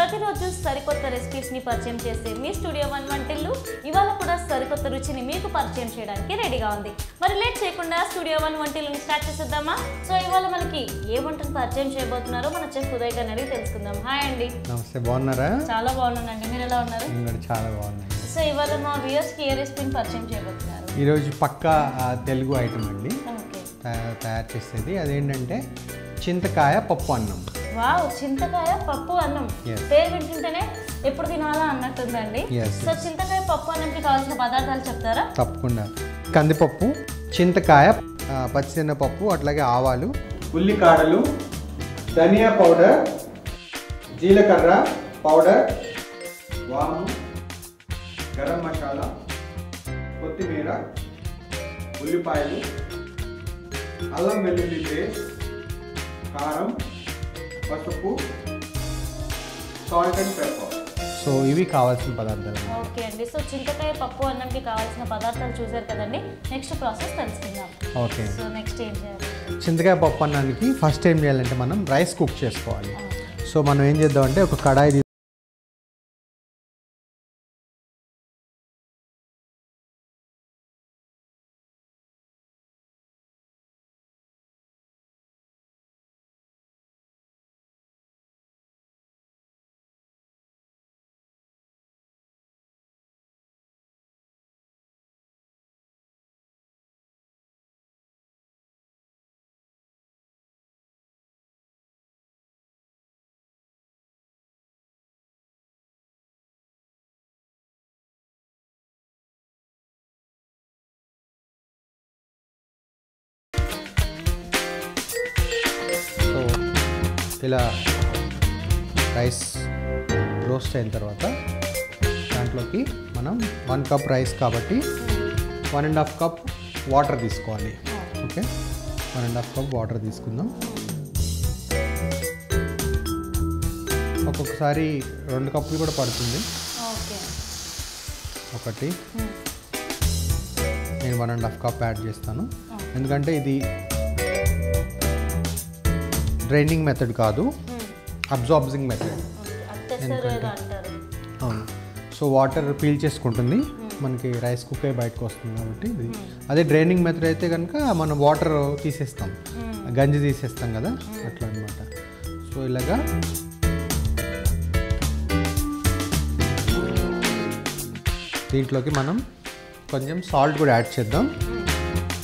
ప్రతిరోజు సరికొత్త రెసిపీస్ని పరిచయం చేసే మీ స్టూడియో 1 వంటిల్లు ఇవాళ కూడా సరికొత్త రుచిని మీకు పరిచయం చేయడానికి రెడీగా ఉంది. మరి లేట్ చేయకుండా స్టూడియో 1 వంటిల్లుని స్టార్ట్ చేసేద్దామా? సో ఇవాళ మనకి ఏ వంటను పరిచయం చేయబోతున్నారో మన చెఫ్ ఉదయ్ గారిని అడిగి తెలుసుకుందాం. హాయ్ అండి. నమస్తే, బాగున్నారా? చాలా బాగున్నానండి, మీరు ఎలా ఉన్నారు? నేను చాలా బాగున్నాను. సో ఇవాళ మా వ్యూయర్స్కి ఏ రెసిపీని పరిచయం చేయబోతున్నారు? ఈరోజు పక్కా తెలుగు ఐటమ్ అండి తయారు చేసేది. అదేంటంటే చింతకాయ పప్పు అన్నం. వావ్, చింతకాయ పప్పు అన్నం పేరు వింటుంటేనే ఎప్పుడు తినాలా అన్నట్టుందండి. సో చింతకాయ పప్పు అన్నంకి కావాల్సిన పదార్థాలు చెప్తారా? తప్పకుండా. కందిపప్పు, చింతకాయ, పచ్చిశనగపప్పు, అట్లాగే ఆవాలు, ఉల్లికాడలు, ధనియా పౌడర్, జీలకర్ర పౌడర్, వాము, గరం మసాలా, కొత్తిమీర, ఉల్లిపాయలు, అల్లం వెల్లుల్లి పేస్ట్, కారం, పసుపు, సాల్ట్ అండ్ పెప్పర్. సో ఇవి కావాల్సిన పదార్థాలు. ఓకే అండి. సో చింతకాయ పప్పు అన్నంకి కావాల్సిన పదార్థాలు చూసారు కదండి. నెక్స్ట్ ప్రాసెస్ తెలుసుకుందాం. ఓకే. సో నెక్స్ట్ ఏం చేయాలి? చింతకాయ పప్పు అన్నానికి ఫస్ట్ ఏం చేయాలంటే మనం రైస్ కుక్ చేసుకోవాలి. సో మనం ఏం చేద్దామంటే ఒక కడాయి ఇలా రైస్ రోస్ట్ అయిన తర్వాత దాంట్లోకి మనం 1 కప్ రైస్ కాబట్టి 1.5 కప్ వాటర్ తీసుకోవాలి. ఓకే, 1.5 కప్ వాటర్ తీసుకుందాం. ఒక్కొక్కసారి 2 కప్పులు కూడా పడుతుంది. ఒకటి నేను 1.5 కప్ యాడ్ చేస్తాను, ఎందుకంటే ఇది డ్రైనింగ్ మెథడ్ కాదు, అబ్జార్బింగ్ మెథడ్. అవును. సో వాటర్ పీల్ చేసుకుంటుంది, మనకి రైస్ కుక్ అయ్యి బయటకు వస్తుంది కాబట్టి ఇది. అదే డ్రైనింగ్ మెథడ్ అయితే కనుక మనం వాటర్ తీసేస్తాం, గంజి తీసేస్తాం కదా, అట్లా అనమాట. సో ఇలాగా దీంట్లోకి మనం కొంచెం సాల్ట్ కూడా యాడ్ చేద్దాం,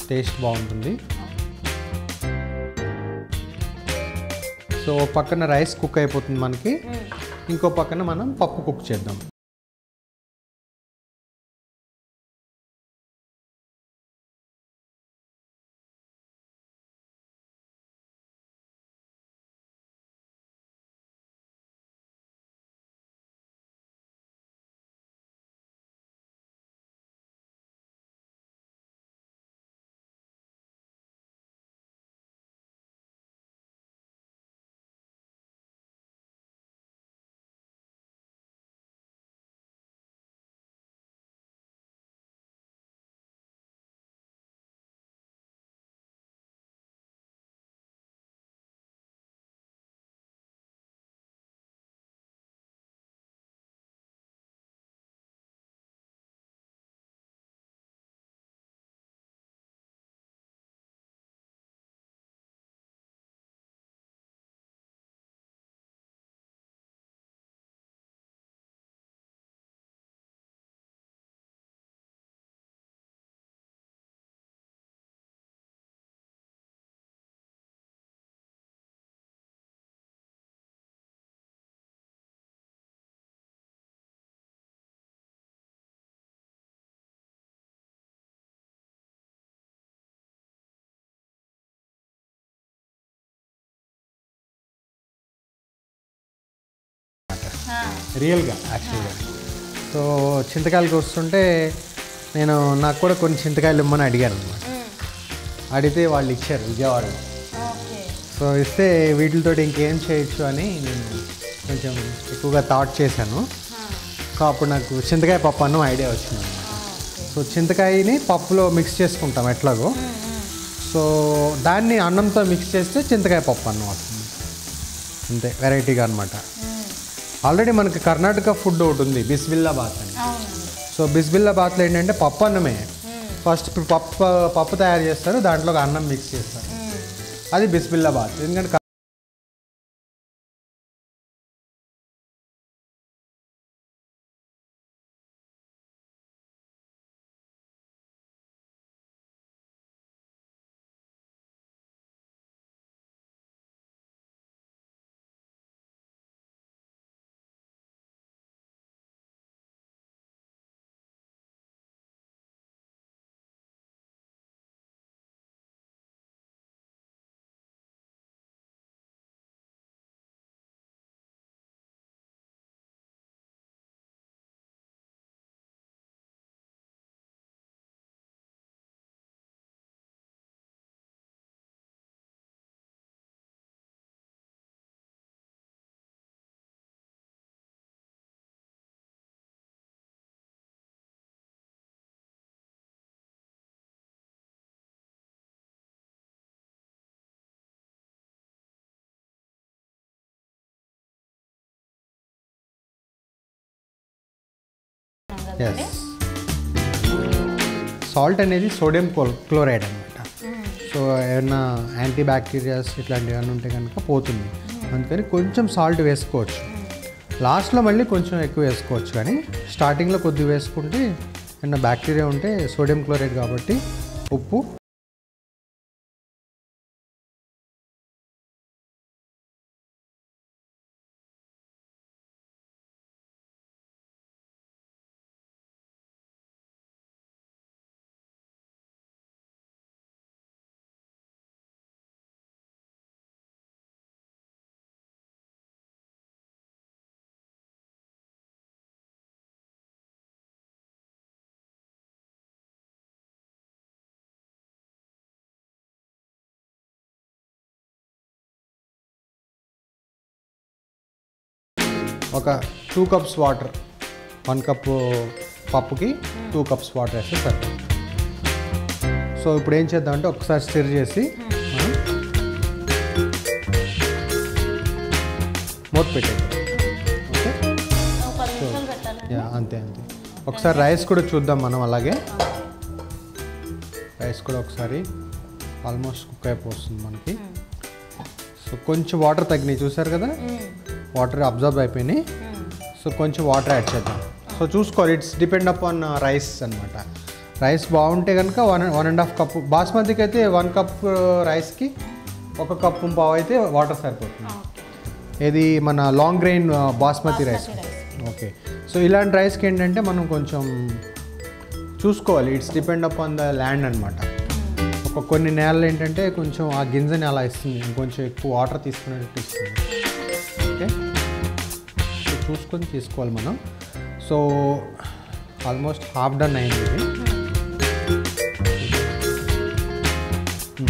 టేస్ట్ బాగుంటుంది. సో పక్కన రైస్ కుక్ అయిపోతుంది మనకి, ఇంకో పక్కన మనం పప్పు కుక్ చేద్దాం. రియల్గా యాక్చువల్గా. సో చింతకాయలు వస్తుంటే నాకు కూడా కొన్ని చింతకాయలు ఇమ్మని అడిగారు అనమాట. అడిగితే వాళ్ళు ఇచ్చారు విజయవాడలో. సో ఇస్తే వీటితో ఇంకేం చేయొచ్చు అని నేను కొంచెం ఎక్కువగా థాట్ చేశాను. సో అప్పుడు నాకు చింతకాయ పప్పు అన్నం ఐడియా వచ్చింది అనమాట. సో చింతకాయని పప్పులో మిక్స్ చేసుకుంటాం ఎట్లాగో, సో దాన్ని అన్నంతో మిక్స్ చేస్తే చింతకాయ పప్పు అన్నం వస్తుంది. అంతే, వెరైటీగా అనమాట. ఆల్రెడీ మనకి కర్ణాటక ఫుడ్ ఒకటి ఉంది, బిస్బిల్లాబాత్ అని. అవునండి. సో బిస్బిల్లాబాత్లో ఏంటంటే పప్పు అన్నమే. ఫస్ట్ పప్పు తయారు చేస్తారు, దాంట్లో ఒక అన్నం మిక్స్ చేస్తారు, అది బిస్బిల్లాబాత్. ఎందుకంటే సాల్ట్ అనేది సోడియం క్లోరైడ్ అనమాట. సో ఏమన్నా యాంటీ బ్యాక్టీరియాస్ ఇట్లాంటివి ఏమైనా ఉంటే కనుక పోతుంది, అందుకని కొంచెం సాల్ట్ వేసుకోవచ్చు. లాస్ట్లో మళ్ళీ కొంచెం ఎక్కువ వేసుకోవచ్చు, కానీ స్టార్టింగ్లో కొద్దిగా వేసుకుంటే ఏమన్నా బ్యాక్టీరియా ఉంటే సోడియం క్లోరైడ్ కాబట్టి ఉప్పు. ఒక 2 కప్స్ వాటర్, 1 కప్పు పప్పుకి 2 కప్స్ వాటర్ వేస్తే సరిపోతుంది. సో ఇప్పుడు ఏం చేద్దామంటే ఒకసారి స్టిర్ చేసి మూత పెట్టేద్దాం. ఓకే, అంతే అంతే. ఒకసారి రైస్ కూడా చూద్దాం మనం. అలాగే రైస్ కూడా ఒకసారి ఆల్మోస్ట్ కుక్ అయిపోతుంది మనకి. సో కొంచెం వాటర్ తగ్గినాయి, చూసారు కదా, వాటర్ అబ్జర్వ్ అయిపోయినాయి. సో కొంచెం వాటర్ యాడ్ చేద్దాం. సో చూసుకోవాలి, ఇట్స్ డిపెండ్ అపాన్ రైస్ అనమాట. రైస్ బాగుంటే కనుక 1.5 కప్పు, బాస్మతికి అయితే 1 కప్ రైస్కి 1 కప్పు పావు అయితే వాటర్ సరిపోతుంది. ఇది మన long grain basmati rice. Okay, so ఇలాంటి రైస్కి ఏంటంటే మనం కొంచెం చూసుకోవాలి, it's depend upon the land అనమాట. కొన్ని నేలలు ఏంటంటే కొంచెం ఆ గింజని అలా ఇస్తుంది, ఇంకొంచెం ఎక్కువ వాటర్ తీసుకునేటట్టు ఇస్తుంది. ఓకే, సో చూసుకొని తీసుకోవాలి మనం. సో ఆల్మోస్ట్ హాఫ్ డన్ అయింది ఇది,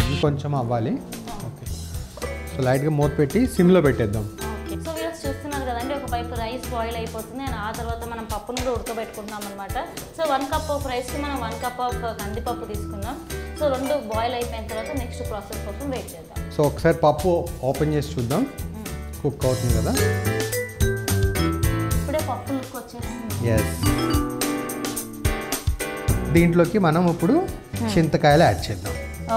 ఇంకొంచెం అవ్వాలి. ఓకే, సో లైట్గా మూత పెట్టి సిమ్లో పెట్టేద్దాం. సో మీరు చూస్తున్నారు కదండి, ఒకవైపు రైస్ బాయిల్ అయిపోతుంది అండ్ ఆ తర్వాత మనం పప్పును కూడా ఉడకబెట్టుకుంటున్నాం అనమాట. సో 1 కప్ ఆఫ్ రైస్కి మనం 1 కప్ ఆఫ్ కందిపప్పు తీసుకుందాం. సో 2 బాయిల్ అయిపోయిన తర్వాత నెక్స్ట్ ప్రాసెస్ కోసం వెయిట్ చేద్దాం. సో ఒకసారి పప్పు ఓపెన్ చేసి చూద్దాం, కుక్ అవుతుంది కదా. ఇప్పుడే పప్పు లుక్ వచ్చేస్తుంది. ఎస్, దీంట్లోకి మనం ఇప్పుడు చింతకాయలు యాడ్ చేద్దాం.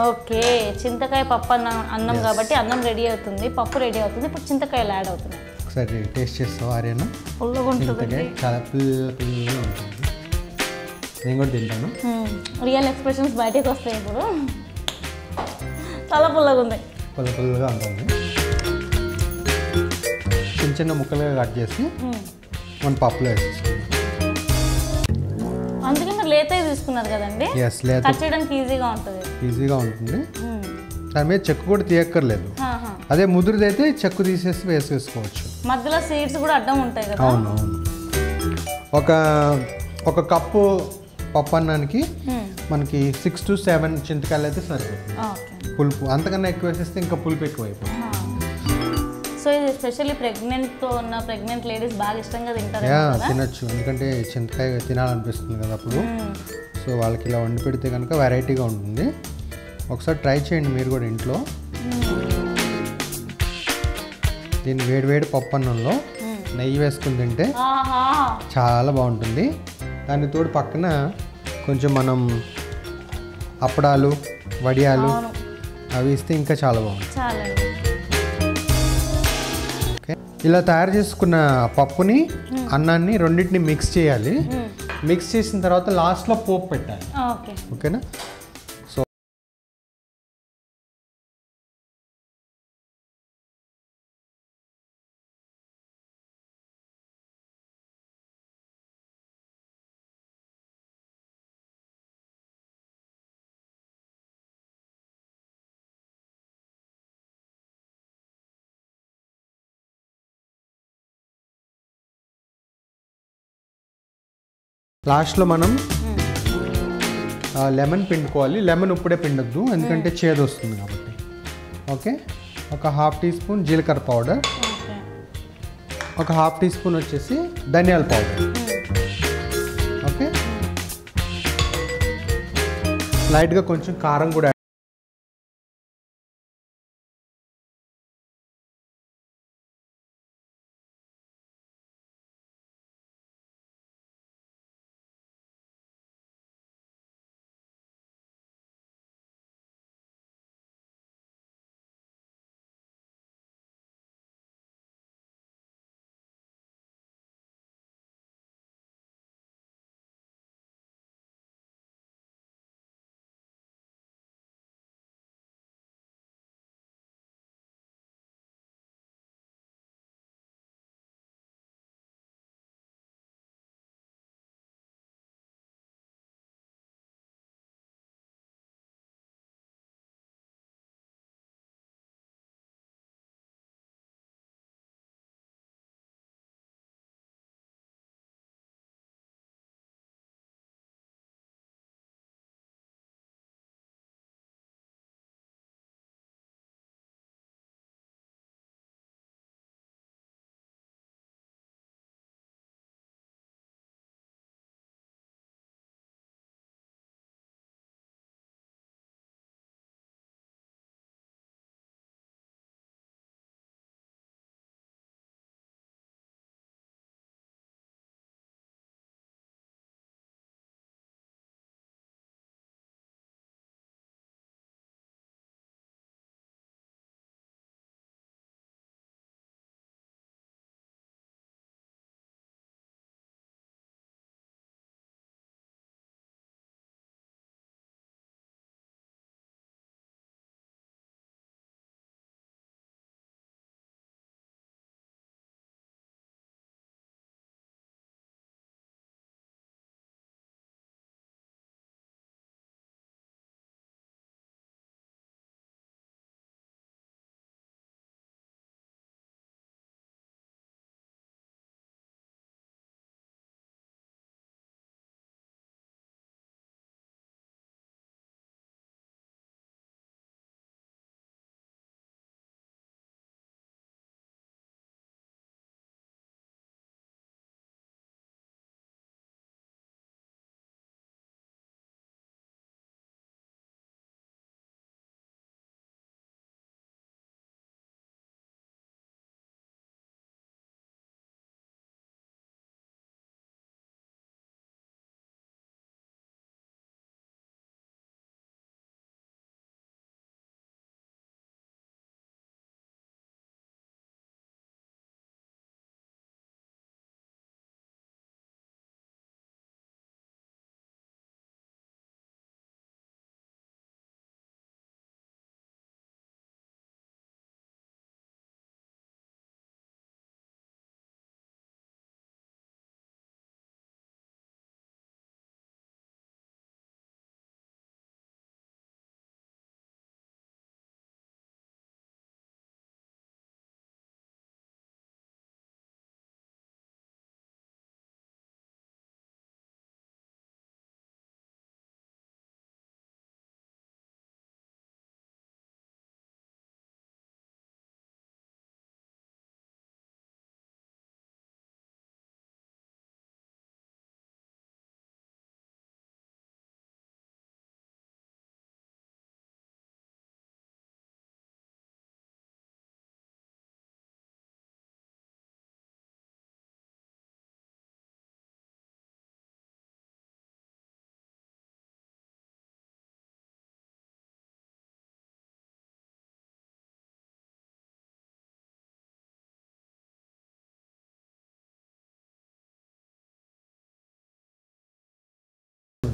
ఓకే, చింతకాయ పప్పు అన్నం కాబట్టి అన్నం రెడీ అవుతుంది, పప్పు రెడీ అవుతుంది. ఇప్పుడు చింతకాయలు యాడ్ అవుతున్నాయి. ఒకసారి టేస్ట్ చేస్తావు ఆర్యన? పుల్లగా ఉంటుంది, చాలా పుల్లగా ఉంటుంది. నేను కూడా తింటాను. రియల్ ఎక్స్ప్రెషన్స్ బయటకు వస్తాయి ఇప్పుడు. చాలా పుల్లగా ఉంది, పుల్లగా ఉంటుంది. చిన్న చిన్న ముక్కలుగా కట్ చేసి మన పప్పులో వేసేసుకుందాం. అందుకే మీరు లేతగా తీసుకున్నారు కదండి, కట్ చేయడానికి ఈజీగా ఉంటుంది. దాని మీద చెక్కు కూడా తీయక్కర్లేదు. అదే ముదురుదైతే చెక్కు తీసేసి వేసేసుకోవచ్చు. మధ్యలో సీడ్స్ కూడా అడ్డం ఉంటాయి కదా. అవునవును. ఒక కప్పు పప్పు అన్నానికి మనకి 6 to 7 చింతకాయలు అయితే సరిపోతుంది. పులుపు అంతకన్నా ఎక్కువ వేసేస్తే ఇంకా పులుపు ఎక్కువ అయిపోతుంది. సో ఇది ఎస్పెషల్లీ ప్రెగ్నెంట్ లేడీస్ బాగా ఇష్టంగా తింటారు. తినచ్చు, ఎందుకంటే చింతకాయ తినాలనిపిస్తుంది కదా అప్పుడు. సో వాళ్ళకి ఇలా వండి పెడితే కనుక వెరైటీగా ఉంటుంది. ఒకసారి ట్రై చేయండి మీరు కూడా ఇంట్లో. దీన్ని వేడి పప్పు అన్నంలో నెయ్యి వేసుకుని తింటే ఆహా చాలా బాగుంటుంది. దాని తోడు పక్కన కొంచెం మనం అప్పడాలు, వడియాలు అవును అవి ఇస్తే ఇంకా చాలా బాగుంటుంది. చాలండి. ఓకే, ఇలా తయారు చేసుకున్న పప్పుని అన్నాన్ని రెండింటిని మిక్స్ చేయాలి. మిక్స్ చేసిన తర్వాత లాస్ట్లో పోపు పెట్టాలి. ఓకే ఓకేనా. సో లాస్ట్లో మనం లెమన్ పిండుకోవాలి. లెమన్ ఇప్పుడే పిండొద్దు, ఎందుకంటే చేదు వస్తుంది కాబట్టి. ఓకే, ఒక 1/2 టీ స్పూన్ జీలకర్ర పౌడర్, ఓకే ఒక 1/2 టీ స్పూన్ వచ్చేసి ధనియాల పౌడర్. ఓకే, లైట్గా కొంచెం కారం కూడా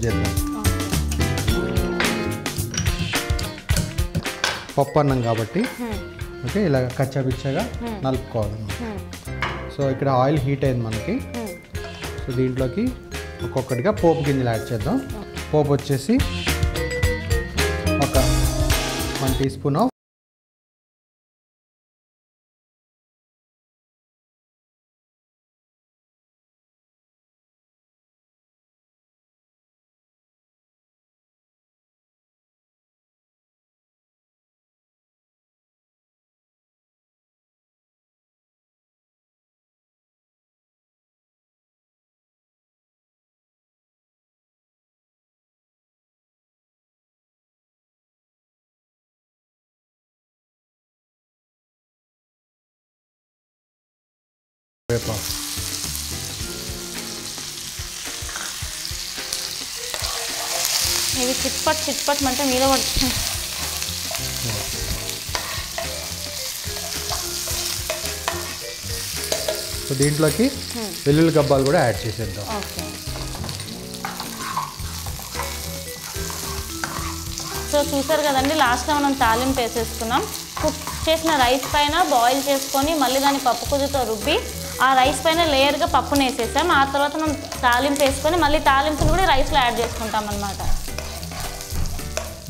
చేద్దాం. పప్పు అన్నం కాబట్టి ఓకే ఇలా కచ్చాపిచ్చగా నలుపుకోవాలి. సో ఇక్కడ ఆయిల్ హీట్ అయింది మనకి. సో దీంట్లోకి ఒక్కొక్కటిగా పోపు గింజలు యాడ్ చేద్దాం. పోపు వచ్చేసి ఒక 1 టీ స్పూన్ ఆఫ్ వేపాకు. ఇవి చిట్పట్ అంటే మీద పడుతుంది. సో దీంట్లోకి వెల్లుల్లి గబ్బాలు కూడా యాడ్ చేసేద్దాం. ఓకే. సో చూసారు కదండి, లాస్ట్లో మనం తాలింపు వేసేసుకున్నాం. కుక్ చేసిన రైస్ పైన బాయిల్ చేసుకొని మళ్ళీ దాన్ని పప్పు కుదితో రుబ్బి ఆ రైస్ పైన లేయర్గా పప్పును వేసేసాం. ఆ తర్వాత మనం తాలింపు వేసుకొని మళ్ళీ తాలింపుని కూడా రైస్లో యాడ్ చేసుకుంటాం అన్నమాట.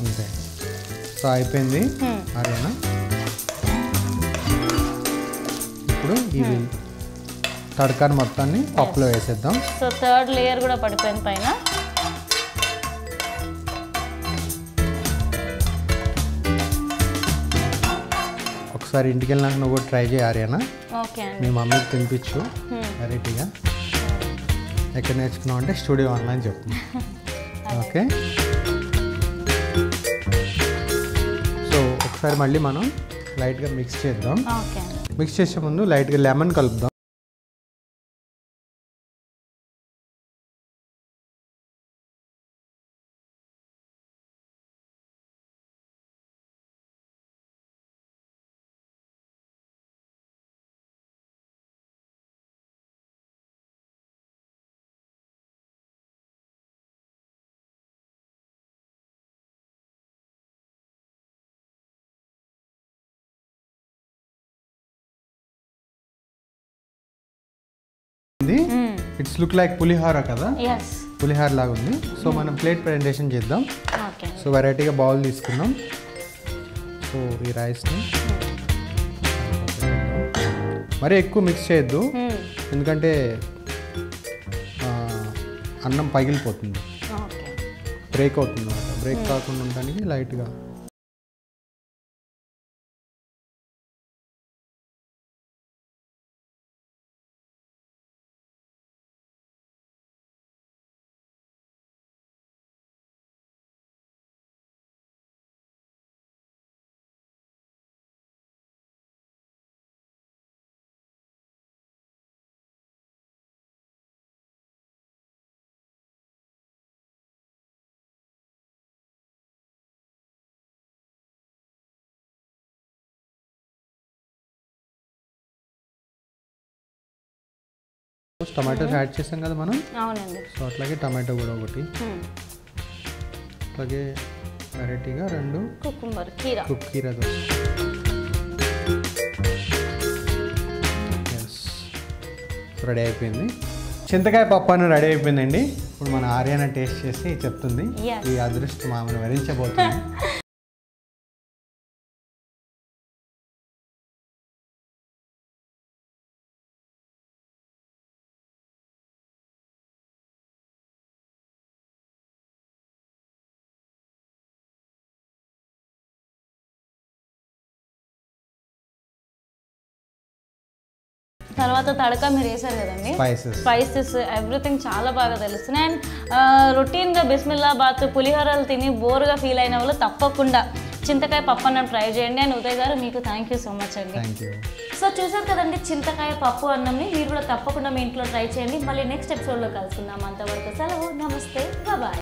అంతే. సో అయిపోయింది అదేనా. ఇప్పుడు ఇవి తడకాని మొత్తాన్ని పప్పులో వేసేద్దాం. సో థర్డ్ లేయర్ కూడా పడిపోయింది పైన. ఒకసారి ఇంటికి వెళ్ళినాక నువ్వు కూడా ట్రై చేయాలి అన్న. ఓకే అండి. మీ మమ్మీకి తినిపించు వెరైటీగా. ఎక్కడ నేర్చుకున్నావు అంటే స్టూడియో ఆన్లైన్ చెప్తున్నా. ఓకే. సో ఒకసారి మళ్ళీ మనం లైట్గా మిక్స్ చేద్దాం. ఓకే. మిక్స్ చేసే ముందు లైట్గా లెమన్ కలుపుదాం. ఇట్స్ లుక్ లైక్ పులిహోర కదా. పులిహోర లాగా ఉంది. సో మనం ప్లేట్ ప్రెజెంటేషన్ చేద్దాం. సో వెరైటీగా బౌల్ తీసుకుందాం. సో ఈ రైస్ని మరీ ఎక్కువ మిక్స్ చేయొద్దు, ఎందుకంటే అన్నం పగిలిపోతుంది, బ్రేక్ అవుతుంది అన్నమాట. బ్రేక్ కాకుండా ఉండడానికి లైట్గా టమాటోస్ యాడ్ చేసాం కదా మనం. అవునండి. సో అట్లాగే టమాటో కూడా ఒకటి, అట్లాగే వెరైటీగా 2 కుకుంబర్ కీరా దోశ. రెడీ అయిపోయింది. చింతకాయ పప్పు అని రెడీ అయిపోయిందండి. ఇప్పుడు మన ఆర్యానా టేస్ట్ చేసి చెప్తుంది ఈ అదృష్టం ఆమెను వరించబోతుంది. తర్వాత తడక మీరు వేసారు కదండి, స్పైసెస్ ఎవ్రీథింగ్ చాలా బాగా తెలుస్తున్నాయి. అండ్ రొటీన్గా బిస్మిల్లాబాద్ పులిహోరలు తిని బోర్గా ఫీల్ అయిన వాళ్ళు తప్పకుండా చింతకాయ పప్పు అన్నం ట్రై చేయండి. అండ్ ఉదయ్ గారు మీకు థ్యాంక్ యూ సో మచ్ అండి. సో చూసారు కదండి చింతకాయ పప్పు అన్నంని, మీరు కూడా తప్పకుండా మీ ఇంట్లో ట్రై చేయండి. మళ్ళీ నెక్స్ట్ ఎపిసోడ్లో కలుసుకుందాం. అంతవరకు సెలవు, నమస్తే, బాయ్.